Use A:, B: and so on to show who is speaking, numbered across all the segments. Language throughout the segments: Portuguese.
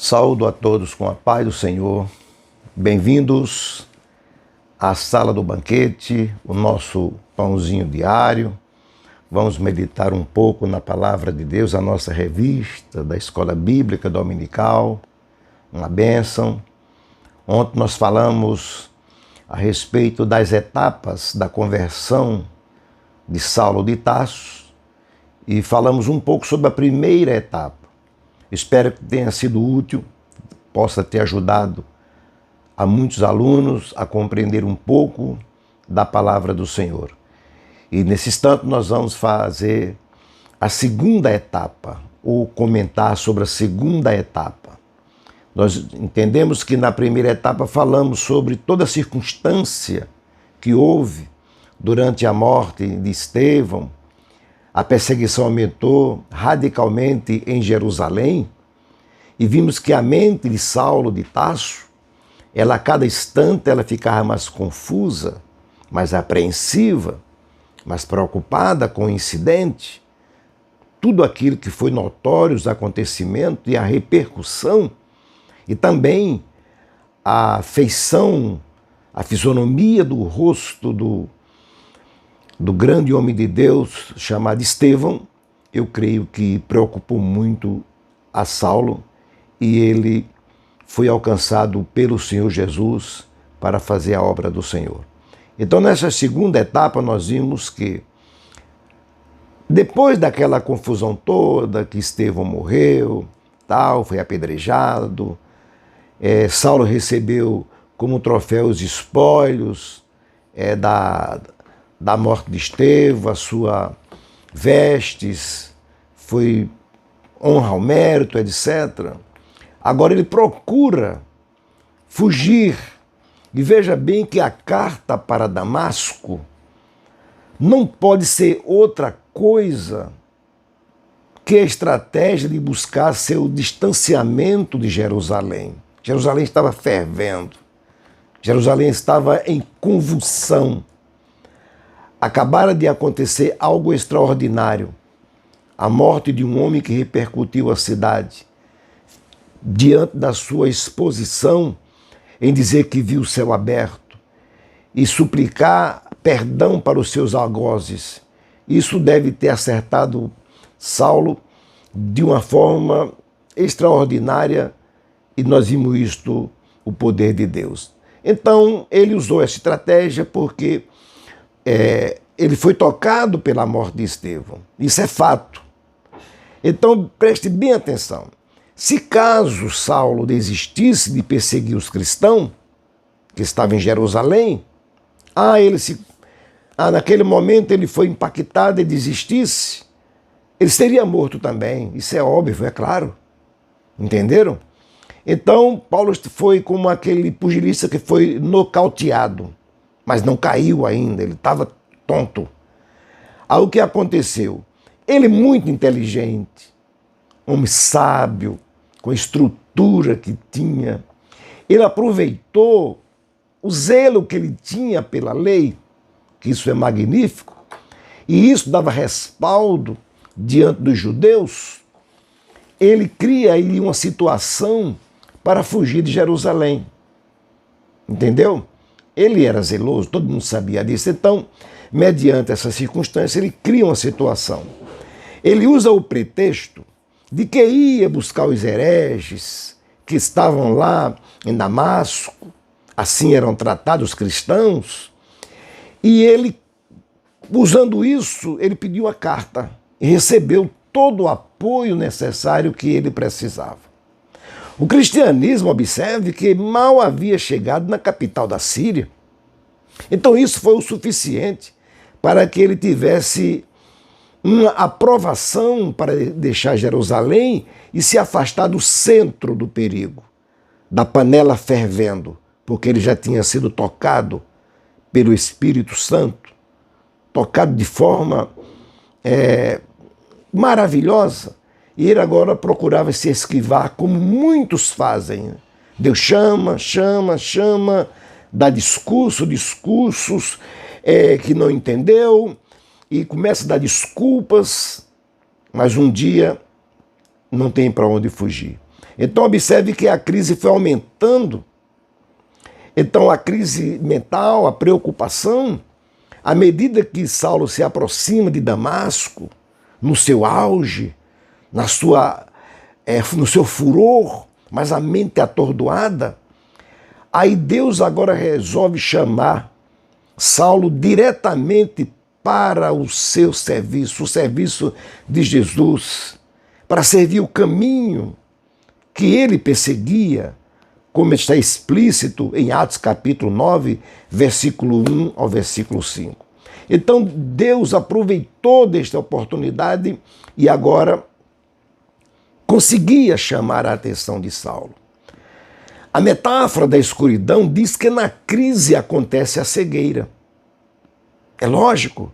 A: Saúdo a todos com a paz do Senhor. Bem-vindos à sala do banquete, o nosso pãozinho diário. Vamos meditar um pouco na palavra de Deus, a nossa revista da Escola Bíblica Dominical. Uma bênção. Ontem nós falamos a respeito das etapas da conversão de Saulo de Tarso e falamos um pouco sobre a primeira etapa. Espero que tenha sido útil, possa ter ajudado a muitos alunos a compreender um pouco da palavra do Senhor. E nesse instante nós vamos fazer a segunda etapa, ou comentar sobre a segunda etapa. Nós entendemos que na primeira etapa falamos sobre toda a circunstância que houve durante a morte de Estevão. A perseguição aumentou radicalmente em Jerusalém e vimos que a mente de Saulo de Tarso, a cada instante ela ficava mais confusa, mais apreensiva, mais preocupada com o incidente, tudo aquilo que foi notório, os acontecimentos e a repercussão, e também a feição, a fisionomia do rosto do grande homem de Deus chamado Estevão, eu creio que preocupou muito a Saulo e ele foi alcançado pelo Senhor Jesus para fazer a obra do Senhor. Então, nessa segunda etapa, nós vimos que depois daquela confusão toda, que Estevão morreu, foi apedrejado, Saulo recebeu como troféu os espólios da morte de Estevão, a sua vestes, foi honra ao mérito, etc. Agora ele procura fugir. E veja bem que a carta para Damasco não pode ser outra coisa que a estratégia de buscar seu distanciamento de Jerusalém. Jerusalém estava fervendo. Jerusalém estava em convulsão. Acabara de acontecer algo extraordinário. A morte de um homem que repercutiu a cidade. Diante da sua exposição em dizer que viu o céu aberto e suplicar perdão para os seus algozes. Isso deve ter acertado Saulo de uma forma extraordinária e nós vimos isto, o poder de Deus. Então ele usou essa estratégia porque ele foi tocado pela morte de Estevão. Isso é fato. Então preste bem atenção. Se caso Saulo desistisse de perseguir os cristãos, que estavam em Jerusalém, naquele momento ele foi impactado e desistisse, ele seria morto também. Isso é óbvio, é claro. Entenderam? Então, Paulo foi como aquele pugilista que foi nocauteado, mas não caiu ainda, ele estava tonto. Aí o que aconteceu? Ele muito inteligente, homem sábio, com a estrutura que tinha, ele aproveitou o zelo que ele tinha pela lei, que isso é magnífico, e isso dava respaldo diante dos judeus. Ele cria aí uma situação para fugir de Jerusalém. Entendeu? Ele era zeloso, todo mundo sabia disso. Então, mediante essa circunstância, ele cria uma situação. Ele usa o pretexto de que ia buscar os hereges que estavam lá em Damasco, assim eram tratados os cristãos, e ele, usando isso, ele pediu a carta e recebeu todo o apoio necessário que ele precisava. O cristianismo, observe que mal havia chegado na capital da Síria, então isso foi o suficiente para que ele tivesse uma aprovação para deixar Jerusalém e se afastar do centro do perigo, da panela fervendo, porque ele já tinha sido tocado pelo Espírito Santo, tocado de forma maravilhosa, e ele agora procurava se esquivar, como muitos fazem. Deus chama, dá discursos que não entendeu, e começa a dar desculpas, mas um dia não tem para onde fugir. Então observe que a crise foi aumentando. Então a crise mental, a preocupação, à medida que Saulo se aproxima de Damasco, no seu auge, no seu furor, mas a mente atordoada, aí Deus agora resolve chamar Saulo diretamente para o seu serviço, o serviço de Jesus, para servir o caminho que ele perseguia, como está explícito em Atos capítulo 9, versículo 1 ao versículo 5. Então Deus aproveitou desta oportunidade e agora conseguia chamar a atenção de Saulo. A metáfora da escuridão diz que na crise acontece a cegueira. É lógico.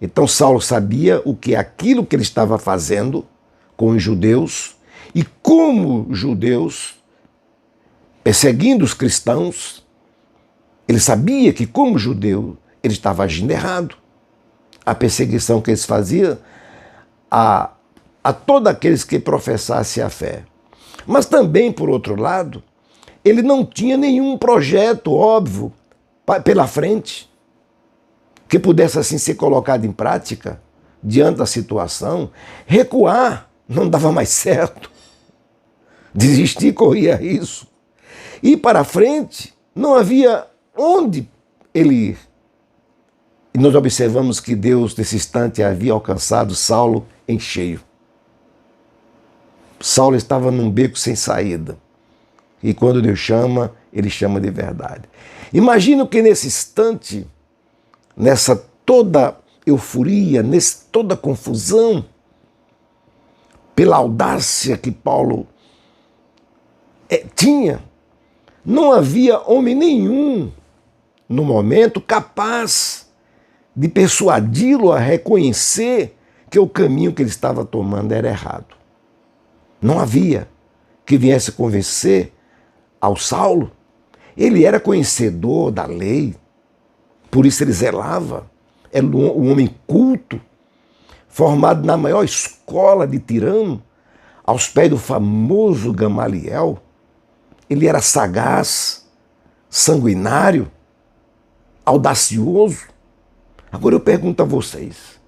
A: Então Saulo sabia o que aquilo que ele estava fazendo com os judeus e como judeus, perseguindo os cristãos, ele sabia que como judeu ele estava agindo errado. A perseguição que eles faziam a todos aqueles que professassem a fé. Mas também, por outro lado, ele não tinha nenhum projeto óbvio pela frente que pudesse assim ser colocado em prática diante da situação. Recuar não dava mais certo. Desistir corria risco. Ir para frente não havia onde ele ir. E nós observamos que Deus, nesse instante, havia alcançado Saulo em cheio. Saulo estava num beco sem saída. E quando Deus chama, ele chama de verdade. Imagino que nesse instante, nessa toda euforia, nessa toda confusão, pela audácia que Paulo tinha, não havia homem nenhum no momento capaz de persuadi-lo a reconhecer que o caminho que ele estava tomando era errado. Não havia que viesse convencer ao Saulo. Ele era conhecedor da lei, por isso ele zelava. Era um homem culto, formado na maior escola de Tirano, aos pés do famoso Gamaliel. Ele era sagaz, sanguinário, audacioso. Agora eu pergunto a vocês,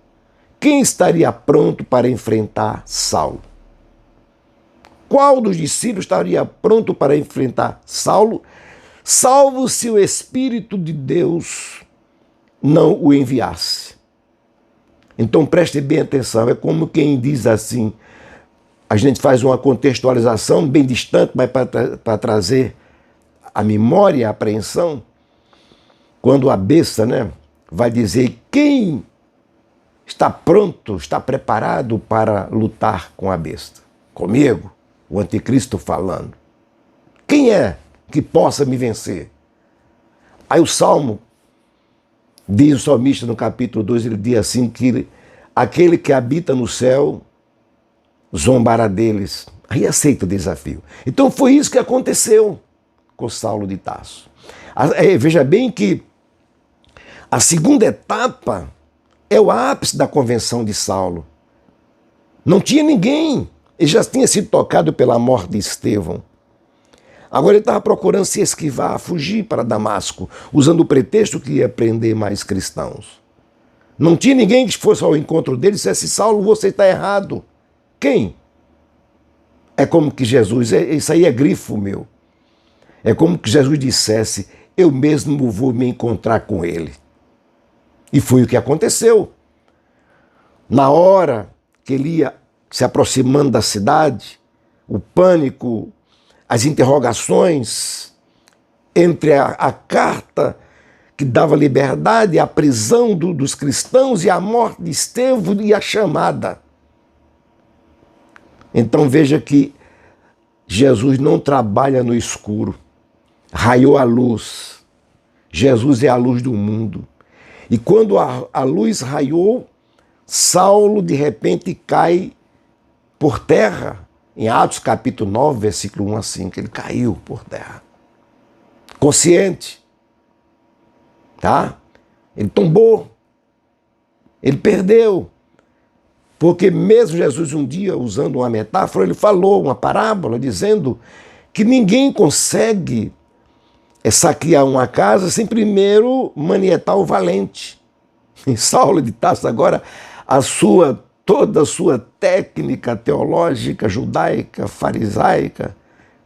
A: quem estaria pronto para enfrentar Saulo? Qual dos discípulos estaria pronto para enfrentar Saulo, salvo se o Espírito de Deus não o enviasse? Então preste bem atenção, é como quem diz assim, a gente faz uma contextualização bem distante, mas para trazer a memória e a apreensão, quando a besta, vai dizer quem está pronto, está preparado para lutar com a besta. Comigo, o anticristo falando. Quem é que possa me vencer? Aí o Salmo, diz o salmista no capítulo 2, ele diz assim que aquele que habita no céu zombará deles. Aí aceita o desafio. Então foi isso que aconteceu com Saulo de Tarso. Veja bem que a segunda etapa é o ápice da conversão de Saulo. Não tinha ninguém. Ele já tinha sido tocado pela morte de Estevão. Agora ele estava procurando se esquivar, fugir para Damasco, usando o pretexto que ia prender mais cristãos. Não tinha ninguém que fosse ao encontro dele e dissesse, Saulo, você está errado. Quem? É como que Jesus, isso aí é grifo meu. É como que Jesus dissesse, eu mesmo vou me encontrar com ele. E foi o que aconteceu. Na hora que ele ia se aproximando da cidade, o pânico, as interrogações entre a carta que dava liberdade, a prisão dos cristãos e a morte de Estevão e a chamada. Então veja que Jesus não trabalha no escuro. Raiou a luz. Jesus é a luz do mundo. E quando a luz raiou, Saulo de repente cai por terra. Em Atos capítulo 9, versículo 1 a 5, ele caiu por terra. Consciente. Tá? Ele tombou. Ele perdeu. Porque mesmo Jesus um dia, usando uma metáfora, ele falou uma parábola dizendo que ninguém consegue saquear uma casa sem primeiro manietar o valente. E Saulo de Tarso agora, toda a sua técnica teológica, judaica, farisaica,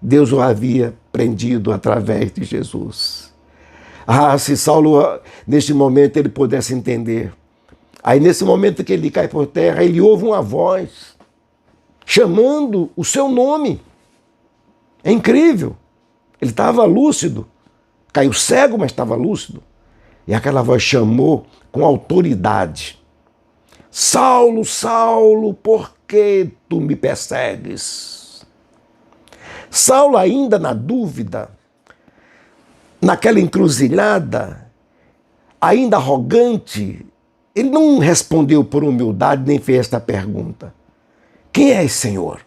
A: Deus o havia prendido através de Jesus. Se Saulo, neste momento, ele pudesse entender. Aí, nesse momento que ele cai por terra, ele ouve uma voz chamando o seu nome. É incrível. Ele estava lúcido. Caiu cego, mas estava lúcido. E aquela voz chamou com autoridade. Saulo, Saulo, por que tu me persegues? Saulo, ainda na dúvida, naquela encruzilhada, ainda arrogante, ele não respondeu por humildade, nem fez esta pergunta. Quem és, Senhor?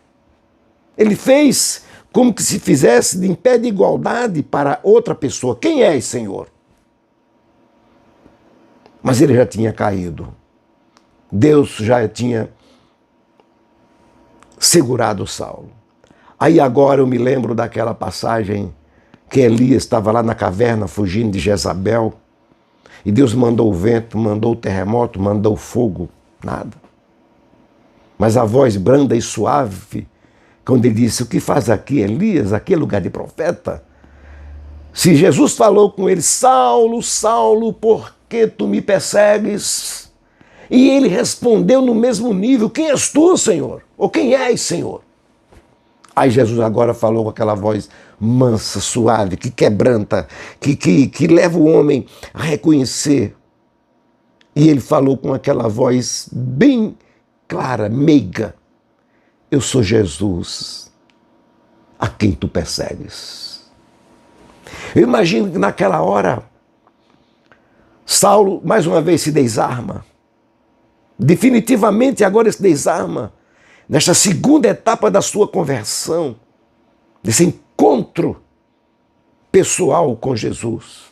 A: Ele fez como que se fizesse em pé de igualdade para outra pessoa. Quem és, Senhor? Mas ele já tinha caído. Deus já tinha segurado Saulo. Aí agora eu me lembro daquela passagem que Elias estava lá na caverna fugindo de Jezabel e Deus mandou o vento, mandou o terremoto, mandou o fogo, nada. Mas a voz branda e suave, quando ele disse, o que faz aqui, Elias? Aqui é lugar de profeta. Se Jesus falou com ele, Saulo, Saulo, por que tu me persegues? E ele respondeu no mesmo nível, quem és tu, Senhor? Ou quem és, Senhor? Aí Jesus agora falou com aquela voz mansa, suave, que quebranta, que leva o homem a reconhecer. E ele falou com aquela voz bem clara, meiga. Eu sou Jesus, a quem tu persegues. Eu imagino que naquela hora, Saulo mais uma vez se desarma. Definitivamente agora ele se desarma. Nesta segunda etapa da sua conversão, desse encontro pessoal com Jesus.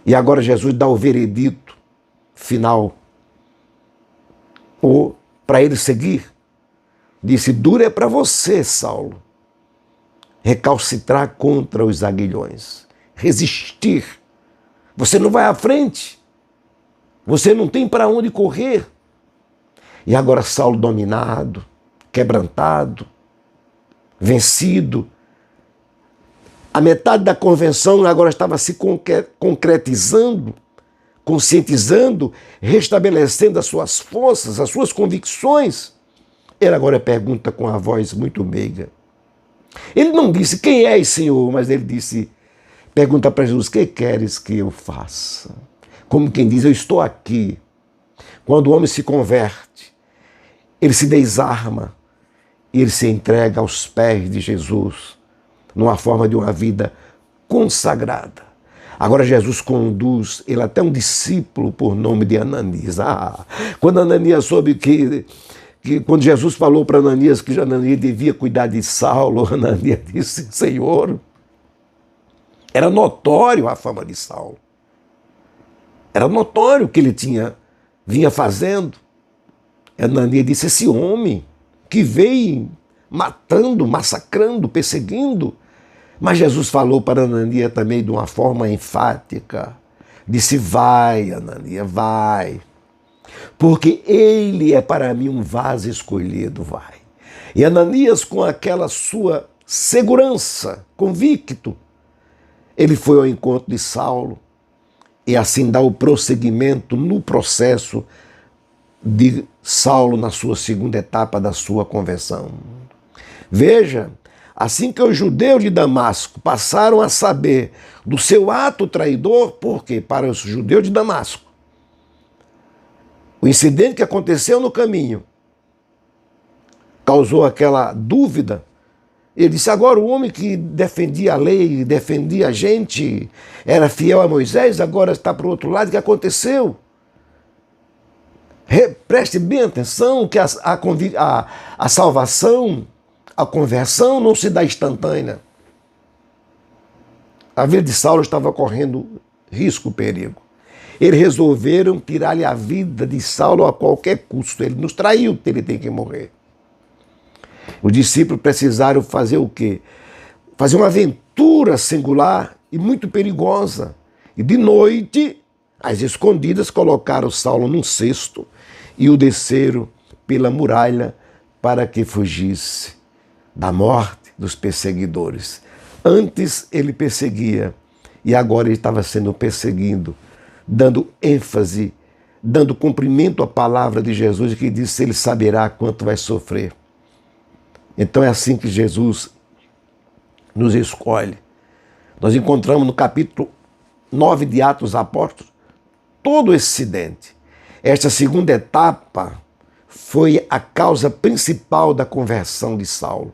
A: E agora Jesus dá o veredito final, ou para ele seguir. Disse, duro é para você, Saulo, recalcitrar contra os aguilhões, resistir. Você não vai à frente, você não tem para onde correr. E agora Saulo dominado, quebrantado, vencido. A metade da convenção agora estava se concretizando, conscientizando, restabelecendo as suas forças, as suas convicções. Ele agora pergunta com a voz muito meiga. Ele não disse, quem és, Senhor? Mas ele disse, pergunta para Jesus, o que queres que eu faça? Como quem diz, eu estou aqui. Quando o homem se converte, ele se desarma e ele se entrega aos pés de Jesus, numa forma de uma vida consagrada. Agora Jesus conduz ele até um discípulo por nome de Ananias. Quando Ananias soube que quando Jesus falou para Ananias que Ananias devia cuidar de Saulo, Ananias disse, Senhor, era notório a fama de Saulo. Era notório o que ele vinha fazendo. Ananias disse, esse homem que veio matando, massacrando, perseguindo. Mas Jesus falou para Ananias também de uma forma enfática. Disse, vai, Ananias, vai. Porque ele é para mim um vaso escolhido, vai. E Ananias, com aquela sua segurança, convicto, ele foi ao encontro de Saulo e assim dá o prosseguimento no processo de Saulo na sua segunda etapa da sua conversão. Veja, assim que os judeus de Damasco passaram a saber do seu ato traidor, porque para os judeus de Damasco, o incidente que aconteceu no caminho causou aquela dúvida. Ele disse, agora o homem que defendia a lei, defendia a gente, era fiel a Moisés, agora está para o outro lado, o que aconteceu? Preste bem atenção que a salvação, a conversão não se dá instantânea. A vida de Saulo estava correndo risco, perigo. Eles resolveram tirar-lhe a vida de Saulo a qualquer custo. Ele nos traiu, ele tem que morrer. Os discípulos precisaram fazer o quê? Fazer uma aventura singular e muito perigosa. E de noite, às escondidas, colocaram Saulo num cesto e o desceram pela muralha para que fugisse da morte dos perseguidores. Antes ele perseguia e agora ele estava sendo perseguido, dando ênfase, dando cumprimento à palavra de Jesus, que disse: ele saberá quanto vai sofrer. Então é assim que Jesus nos escolhe. Nós encontramos no capítulo 9 de Atos dos Apóstolos todo esse incidente. Esta segunda etapa foi a causa principal da conversão de Saulo.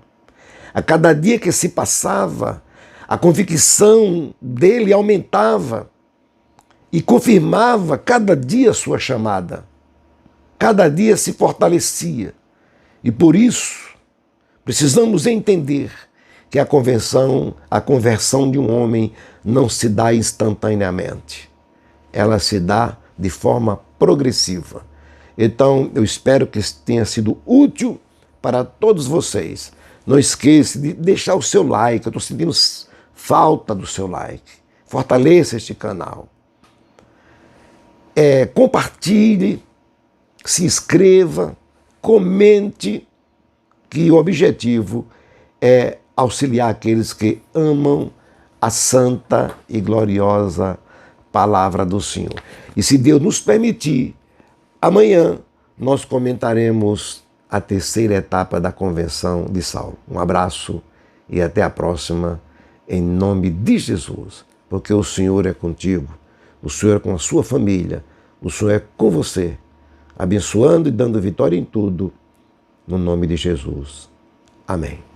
A: A cada dia que se passava, a convicção dele aumentava e confirmava cada dia sua chamada. Cada dia se fortalecia. E por isso, precisamos entender que a conversão de um homem não se dá instantaneamente. Ela se dá de forma progressiva. Então, eu espero que tenha sido útil para todos vocês. Não esqueça de deixar o seu like. Eu estou sentindo falta do seu like. Fortaleça este canal. Compartilhe, se inscreva, comente, que o objetivo é auxiliar aqueles que amam a santa e gloriosa palavra do Senhor. E se Deus nos permitir, amanhã nós comentaremos a terceira etapa da conversão de Saulo. Um abraço e até a próxima, em nome de Jesus, porque o Senhor é contigo, o Senhor é com a sua família, o Senhor é com você, abençoando e dando vitória em tudo, no nome de Jesus. Amém.